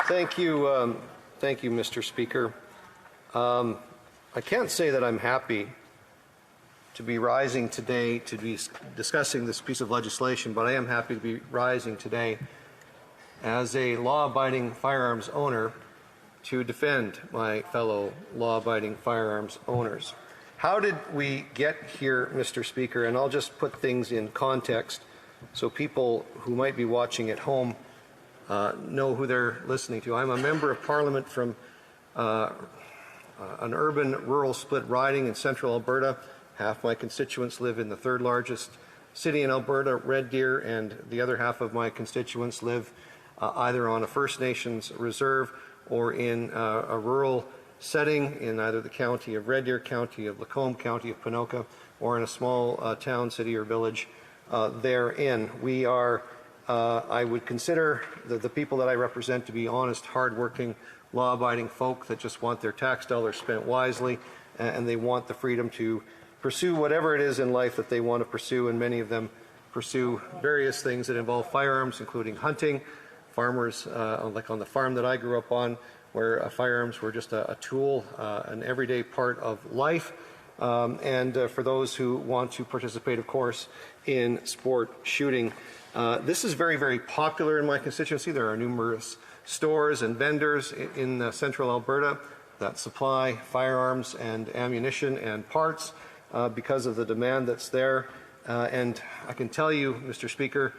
Thank you, Mr. Speaker. I can't say that I'm happy to be rising today to be discussing this piece of legislation, but I am happy to be rising today as a law-abiding firearms owner to defend my fellow law-abiding firearms owners. How did we get here, Mr. Speaker? And I'll just put things in context so people who might be watching at home know who they're listening to. I'm a member of Parliament from an urban-rural split riding in central Alberta. Half my constituents live in the third largest city in Alberta, Red Deer, and the other half of my constituents live either on a First Nations reserve or in a rural setting in either the county of Red Deer, county of Lacombe, county of Ponoka, or in a small town, city, or village therein. We are, I would consider the people that I represent to be honest, hardworking, law-abiding folk that just want their tax dollars spent wisely, and they want the freedom to pursue whatever it is in life that they want to pursue, and many of them pursue various things that involve firearms, including hunting. Farmers, like on the farm that I grew up on, where firearms were just a tool, an everyday part of life, and for those who want to participate, of course, in sport shooting. This is very, very popular in my constituency. There are numerous stores and vendors in central Alberta that supply firearms and ammunition and parts because of the demand that's there. And I can tell you, Mr. Speaker,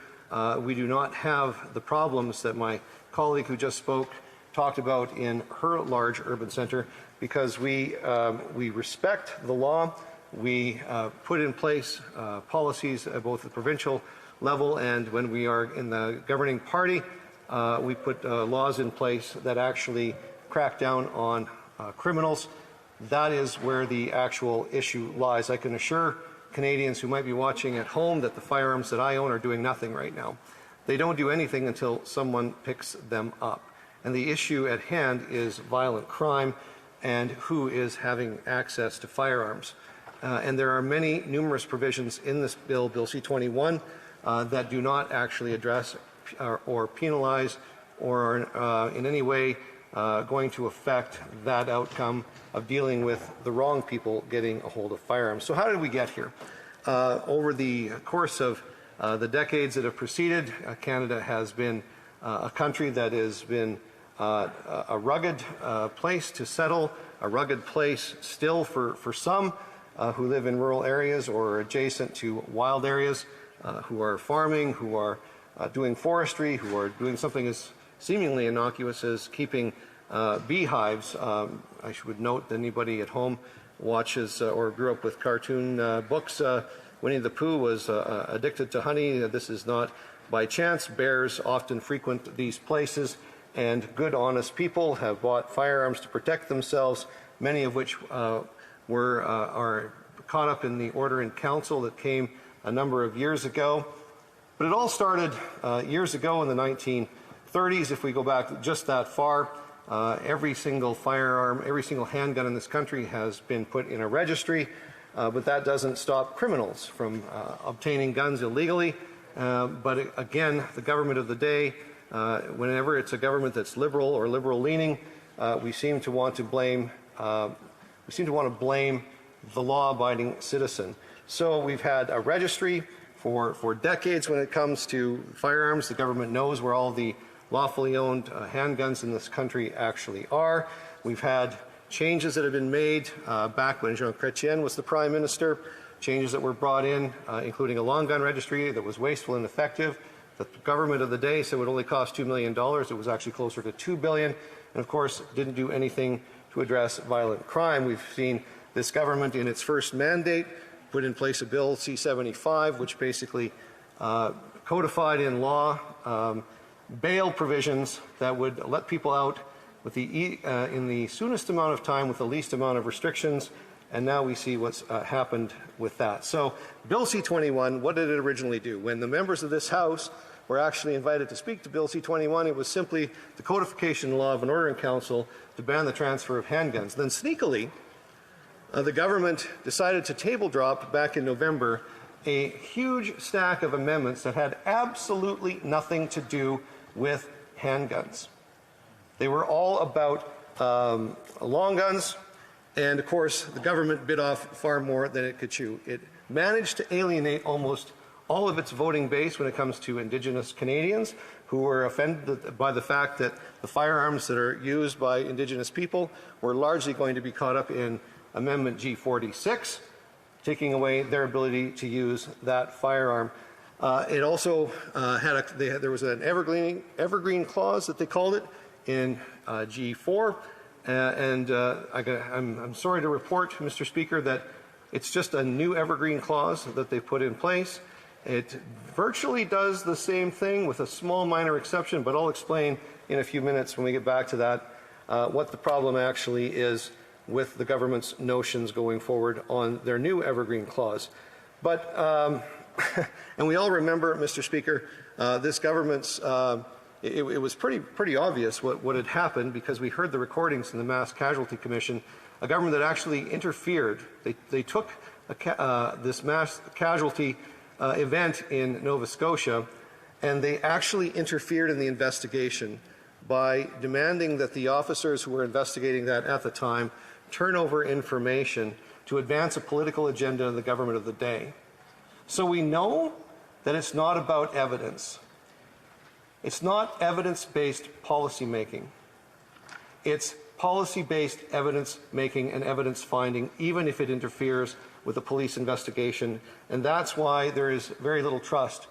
we do not have the problems that my colleague who just spoke talked about in her large urban centre, because we respect the law. We put in place policies at both the provincial level, and when we are in the governing party, we put laws in place that actually crack down on criminals. That is where the actual issue lies. I can assure Canadians who might be watching at home that the firearms that I own are doing nothing right now. They don't do anything until someone picks them up. And the issue at hand is violent crime and who is having access to firearms. And there are numerous provisions in this bill, Bill C-21, that do not actually address or penalize or are in any way going to affect that outcome of dealing with the wrong people getting a hold of firearms. So how did we get here? Over the course of the decades that have preceded, Canada has been a country that has been a rugged place to settle, a rugged place still for some who live in rural areas or adjacent to wild areas, who are farming, who are doing forestry, who are doing something as seemingly innocuous as keeping beehives. I should note that anybody at home watches or grew up with cartoon books. Winnie the Pooh was addicted to honey. This is not by chance. Bears often frequent these places, and good, honest people have bought firearms to protect themselves, many of which are caught up in the Order in Council that came a number of years ago. But it all started years ago in the 1930s. If we go back just that far, every single firearm, every single handgun in this country has been put in a registry, but that doesn't stop criminals from obtaining guns illegally. But again, the government of the day, whenever it's a government that's liberal or liberal-leaning, we seem to want to blame the law-abiding citizen. So we've had a registry for decades when it comes to firearms. The government knows where all the lawfully owned handguns in this country actually are. We've had changes that have been made back when Jean Chrétien was the Prime Minister, changes that were brought in, including a long gun registry that was wasteful and ineffective. The government of the day said it would only cost $2 million. It was actually closer to $2 billion, and of course didn't do anything to address violent crime. We've seen this government in its first mandate put in place a Bill C-75, which basically codified in law bail provisions that would let people out with in the soonest amount of time with the least amount of restrictions, and now we see what's happened with that. So Bill C-21, what did it originally do? When the members of this House were actually invited to speak to Bill C-21, it was simply the codification law of an Order in Council to ban the transfer of handguns. Then sneakily, the government decided to table drop back in November a huge stack of amendments that had absolutely nothing to do with handguns. They were all about long guns, and of course the government bit off far more than it could chew. It managed to alienate almost all of its voting base when it comes to Indigenous Canadians who were offended by the fact that the firearms that are used by Indigenous people were largely going to be caught up in Amendment G46, taking away their ability to use that firearm. It also there was an evergreen clause that they called it in G4, I'm sorry to report, Mr. Speaker, that it's just a new evergreen clause that they put in place. It virtually does the same thing with a small minor exception, but I'll explain in a few minutes when we get back to that what the problem actually is with the government's notions going forward on their new evergreen clause. But, and we all remember, Mr. Speaker, this government's, it was pretty obvious what had happened because we heard the recordings in the Mass Casualty Commission, a government that actually interfered. They took this mass casualty event in Nova Scotia, and they actually interfered in the investigation by demanding that the officers who were investigating that at the time turn over information to advance a political agenda in the government of the day. So we know that it's not about evidence. It's not evidence-based policy making. It's policy-based evidence making and evidence finding, even if it interferes with a police investigation. And that's why there is very little trust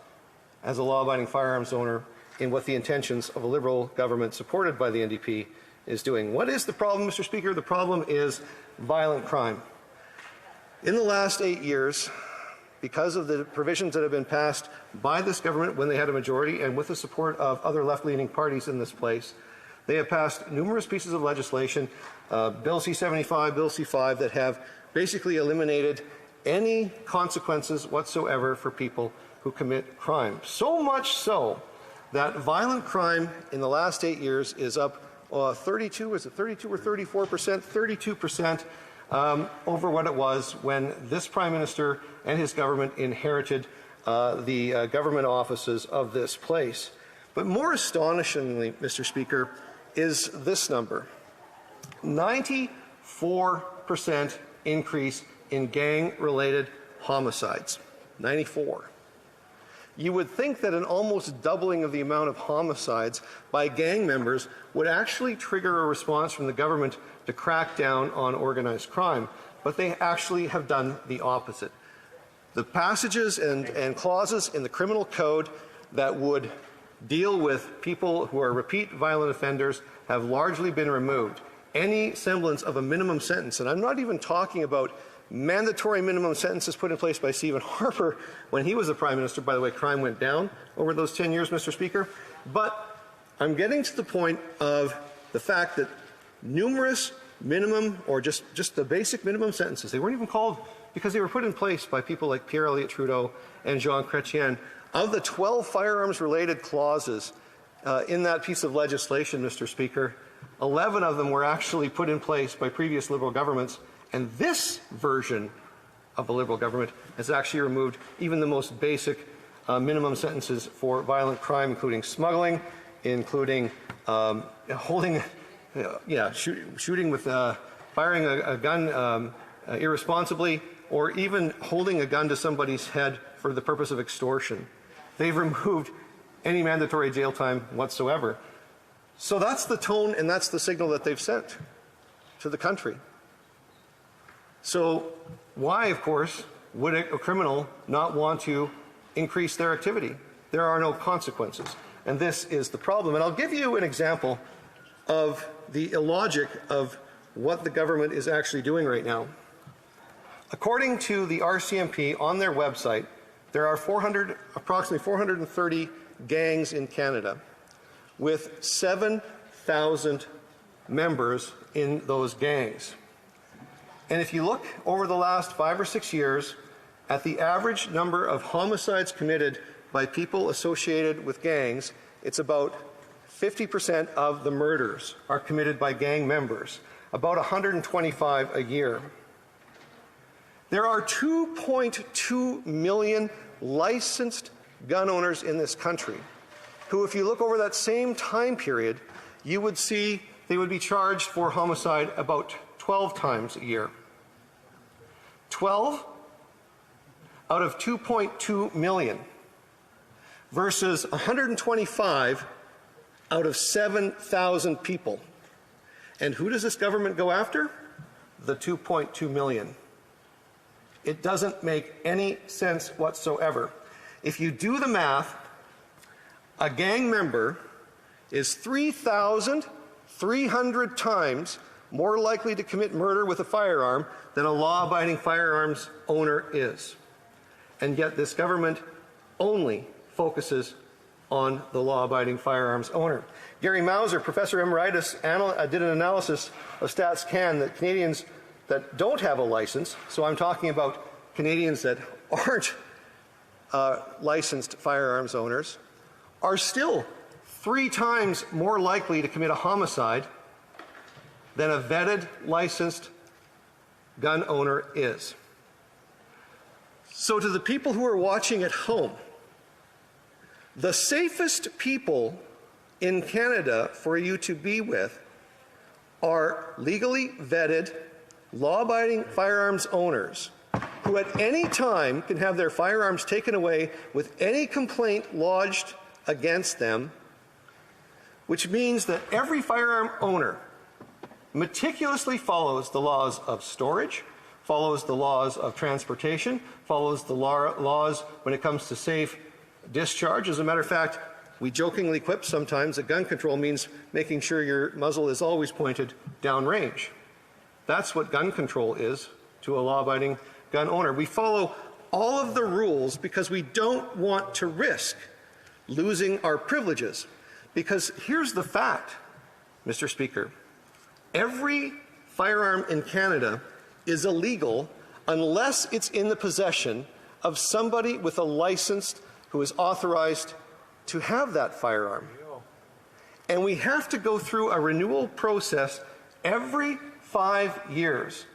as a law-abiding firearms owner in what the intentions of a Liberal government supported by the NDP is doing. What is the problem, Mr. Speaker? The problem is violent crime. In the last 8 years, because of the provisions that have been passed by this government when they had a majority and with the support of other left-leaning parties in this place, they have passed numerous pieces of legislation, Bill C-75, Bill C-5, that have basically eliminated any consequences whatsoever for people who commit crime. So much so that violent crime in the last 8 years is up 32 or 34%? 32% over what it was when this Prime Minister and his government inherited the government offices of this place. But more astonishingly, Mr. Speaker, is this number. 94% increase in gang-related homicides. 94. You would think that an almost doubling of the amount of homicides by gang members would actually trigger a response from the government to crack down on organized crime, but they actually have done the opposite. The passages and clauses in the criminal code that would deal with people who are repeat violent offenders have largely been removed. Any semblance of a minimum sentence, and I'm not even talking about mandatory minimum sentences put in place by Stephen Harper when he was the Prime Minister. By the way, crime went down over those 10 years, Mr. Speaker. But I'm getting to the point of the fact that numerous minimum or just the basic minimum sentences, they weren't even called because they were put in place by people like Pierre Elliott Trudeau and Jean Chrétien. Of the 12 firearms-related clauses in that piece of legislation, Mr. Speaker, 11 of them were actually put in place by previous Liberal governments, and this version of the Liberal government has actually removed even the most basic minimum sentences for violent crime, including smuggling, including shooting with, firing a gun irresponsibly, or even holding a gun to somebody's head for the purpose of extortion. They've removed any mandatory jail time whatsoever. So that's the tone and that's the signal that they've sent to the country. So why, of course, would a criminal not want to increase their activity? There are no consequences. And this is the problem. And I'll give you an example of the illogic of what the government is actually doing right now. According to the RCMP on their website, there are approximately 430 gangs in Canada with 7,000 members in those gangs. And if you look over the last 5 or 6 years at the average number of homicides committed by people associated with gangs, it's about 50% of the murders are committed by gang members, about 125 a year. There are 2.2 million licensed gun owners in this country who, if you look over that same time period, you would see they would be charged for homicide about 12 times a year. 12 out of 2.2 million versus 125 out of 7,000 people. And who does this government go after? The 2.2 million. It doesn't make any sense whatsoever. If you do the math, a gang member is 3,300 times more likely to commit murder with a firearm than a law-abiding firearms owner is. And yet this government only focuses on the law-abiding firearms owner. Gary Mauser, Professor Emeritus, did an analysis of Stats Can that Canadians that don't have a license, so I'm talking about Canadians that aren't licensed firearms owners, are still 3 times more likely to commit a homicide than a vetted, licensed gun owner is. So to the people who are watching at home, the safest people in Canada for you to be with are legally vetted, law-abiding firearms owners who at any time can have their firearms taken away with any complaint lodged against them, which means that every firearm owner meticulously follows the laws of storage, follows the laws of transportation, follows the laws when it comes to safe discharge. As a matter of fact, we jokingly quip sometimes that gun control means making sure your muzzle is always pointed downrange. That's what gun control is to a law-abiding gun owner. We follow all of the rules because we don't want to risk losing our privileges. Because here's the fact, Mr. Speaker. Every firearm in Canada is illegal unless it's in the possession of somebody with a license who is authorized to have that firearm. And we have to go through a renewal process every 5 years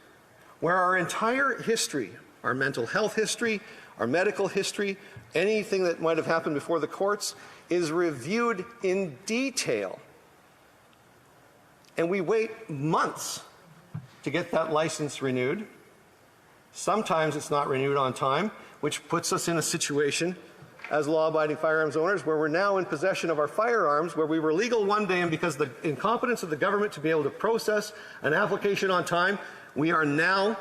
where our entire history, our mental health history, our medical history, anything that might have happened before the courts is reviewed in detail. And we wait months to get that license renewed. Sometimes it's not renewed on time, which puts us in a situation as law-abiding firearms owners where we're now in possession of our firearms, where we were legal one day, and because of the incompetence of the government to be able to process an application on time, we are now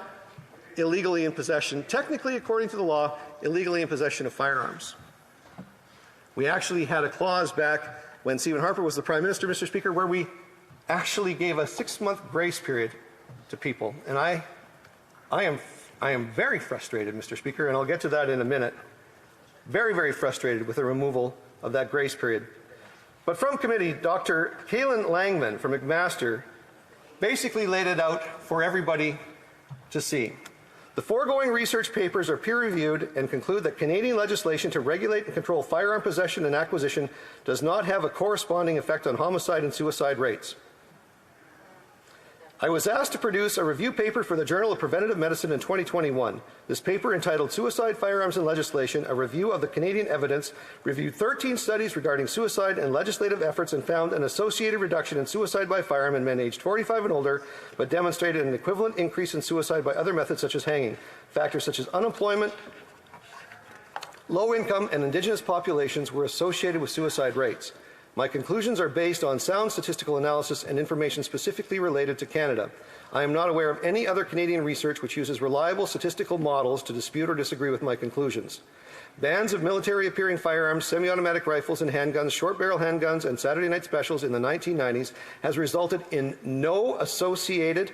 illegally in possession, technically according to the law, illegally in possession of firearms. We actually had a clause back when Stephen Harper was the Prime Minister, Mr. Speaker, where we actually gave a 6-month grace period to people. And I am very frustrated, Mr. Speaker, and I'll get to that in a minute. Very, very frustrated with the removal of that grace period. But from committee, Dr. Kaylin Langman from McMaster basically laid it out for everybody to see. The foregoing research papers are peer-reviewed and conclude that Canadian legislation to regulate and control firearm possession and acquisition does not have a corresponding effect on homicide and suicide rates. I was asked to produce a review paper for the Journal of Preventative Medicine in 2021. This paper, entitled Suicide, Firearms and Legislation, a review of the Canadian evidence, reviewed 13 studies regarding suicide and legislative efforts and found an associated reduction in suicide by firearm in men aged 45 and older, but demonstrated an equivalent increase in suicide by other methods such as hanging. Factors such as unemployment, low income, and Indigenous populations were associated with suicide rates. My conclusions are based on sound statistical analysis and information specifically related to Canada. I am not aware of any other Canadian research which uses reliable statistical models to dispute or disagree with my conclusions. Bans of military-appearing firearms, semi-automatic rifles and handguns, short-barrel handguns, and Saturday night specials in the 1990s has resulted in no associated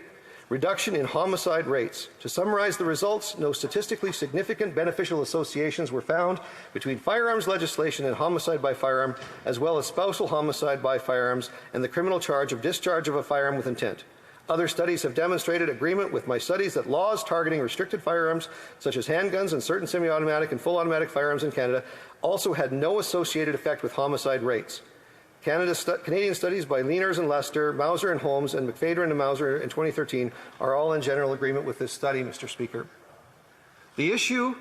reduction in homicide rates. To summarize the results, no statistically significant beneficial associations were found between firearms legislation and homicide by firearm, as well as spousal homicide by firearms and the criminal charge of discharge of a firearm with intent. Other studies have demonstrated agreement with my studies that laws targeting restricted firearms, such as handguns and certain semi-automatic and full automatic firearms in Canada, also had no associated effect with homicide rates. Canadian studies by Leaners and Lester, Mauser and Holmes, and McPhader and Mauser in 2013 are all in general agreement with this study, Mr. Speaker. The issue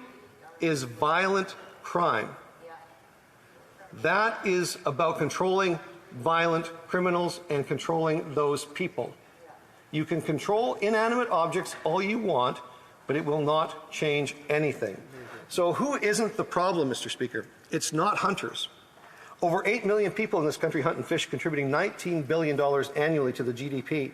is violent crime. That is about controlling violent criminals and controlling those people. You can control inanimate objects all you want, but it will not change anything. So who isn't the problem, Mr. Speaker? It's not hunters. Over 8 million people in this country hunt and fish, contributing $19 billion annually to the GDP.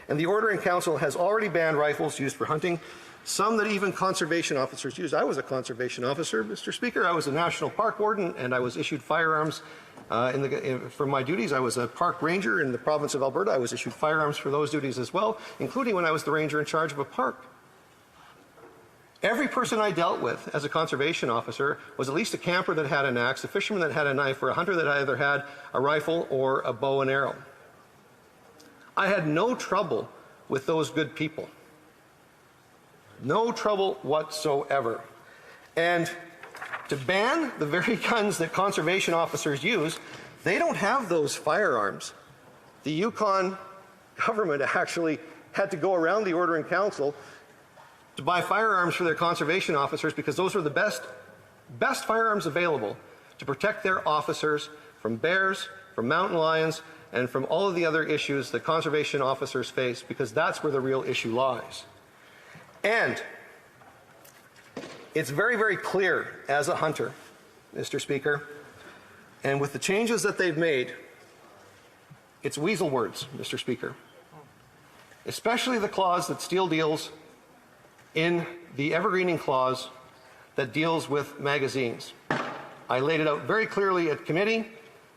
And the Order in Council has already banned rifles used for hunting, some that even conservation officers use. I was a conservation officer, Mr. Speaker. I was a national park warden, and I was issued firearms for my duties. I was a park ranger in the province of Alberta. I was issued firearms for those duties as well, including when I was the ranger in charge of a park. Every person I dealt with as a conservation officer was at least a camper that had an axe, a fisherman that had a knife, or a hunter that either had a rifle or a bow and arrow. I had no trouble with those good people. No trouble whatsoever. And to ban the very guns that conservation officers use, they don't have those firearms. The Yukon government actually had to go around the Order in Council to buy firearms for their conservation officers because those were the best firearms available to protect their officers from bears, from mountain lions, and from all of the other issues that conservation officers face, because that's where the real issue lies. And it's very, very clear as a hunter, Mr. Speaker, and with the changes that they've made, it's weasel words, Mr. Speaker. Especially the clause that Steele deals in the evergreening clause that deals with magazines. I laid it out very clearly at committee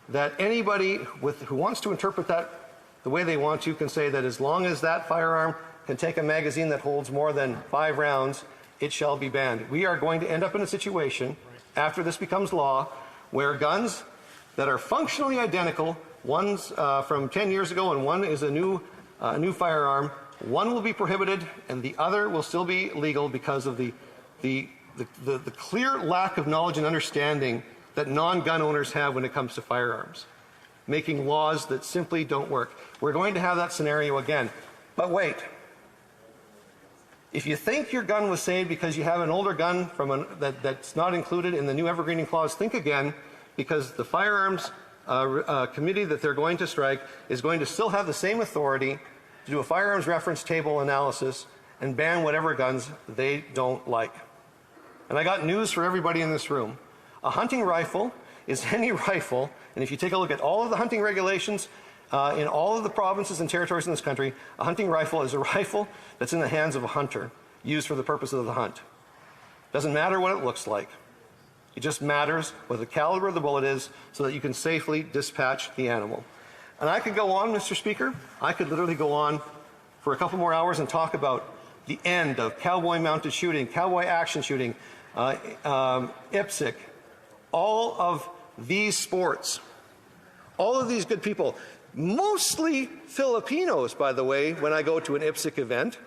that anybody who wants to interpret that the way they want to can say that as long as that firearm can take a magazine that holds more than 5 rounds, it shall be banned. We are going to end up in a situation after this becomes law where guns that are functionally identical, one's from 10 years ago and one is a new firearm, one will be prohibited and the other will still be legal because of the clear lack of knowledge and understanding that non-gun owners have when it comes to firearms, making laws that simply don't work. We're going to have that scenario again. But wait. If you think your gun was saved because you have an older gun from that's not included in the new evergreening clause, think again, because the firearms committee that they're going to strike is going to still have the same authority to do a firearms reference table analysis and ban whatever guns they don't like. And I got news for everybody in this room. A hunting rifle is any rifle, and if you take a look at all of the hunting regulations in all of the provinces and territories in this country, a hunting rifle is a rifle that's in the hands of a hunter, used for the purpose of the hunt. Doesn't matter what it looks like. It just matters what the caliber of the bullet is so that you can safely dispatch the animal. And I could go on, Mr. Speaker. I could literally go on for a couple more hours and talk about the end of cowboy mounted shooting, cowboy action shooting, IPSC, all of these sports, all of these good people, mostly Filipinos, by the way, when I go to an IPSC event,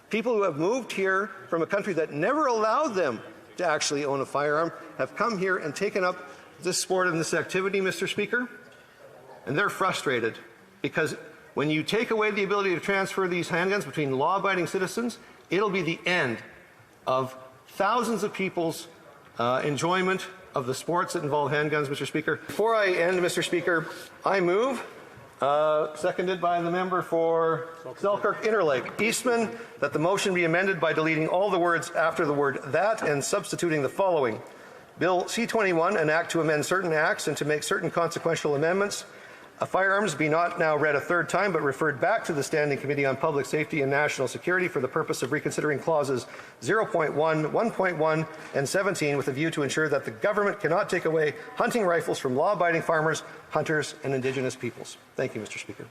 people who have moved here from a country that never allowed them to actually own a firearm, have come here and taken up this sport and this activity, Mr. Speaker, and they're frustrated because when you take away the ability to transfer these handguns between law-abiding citizens, it'll be the end of thousands of people's enjoyment of the sports that involve handguns, Mr. Speaker. Before I end, Mr. Speaker, I move, seconded by the member for Selkirk Interlake Eastman, that the motion be amended by deleting all the words after the word that and substituting the following. Bill C-21, an act to amend certain acts and to make certain consequential amendments. Firearms be not now read a third time, but referred back to the Standing Committee on Public Safety and National Security for the purpose of reconsidering clauses 0.1, 1.1, and 17 with a view to ensure that the government cannot take away hunting rifles from law-abiding farmers, hunters, and Indigenous peoples. Thank you, Mr. Speaker.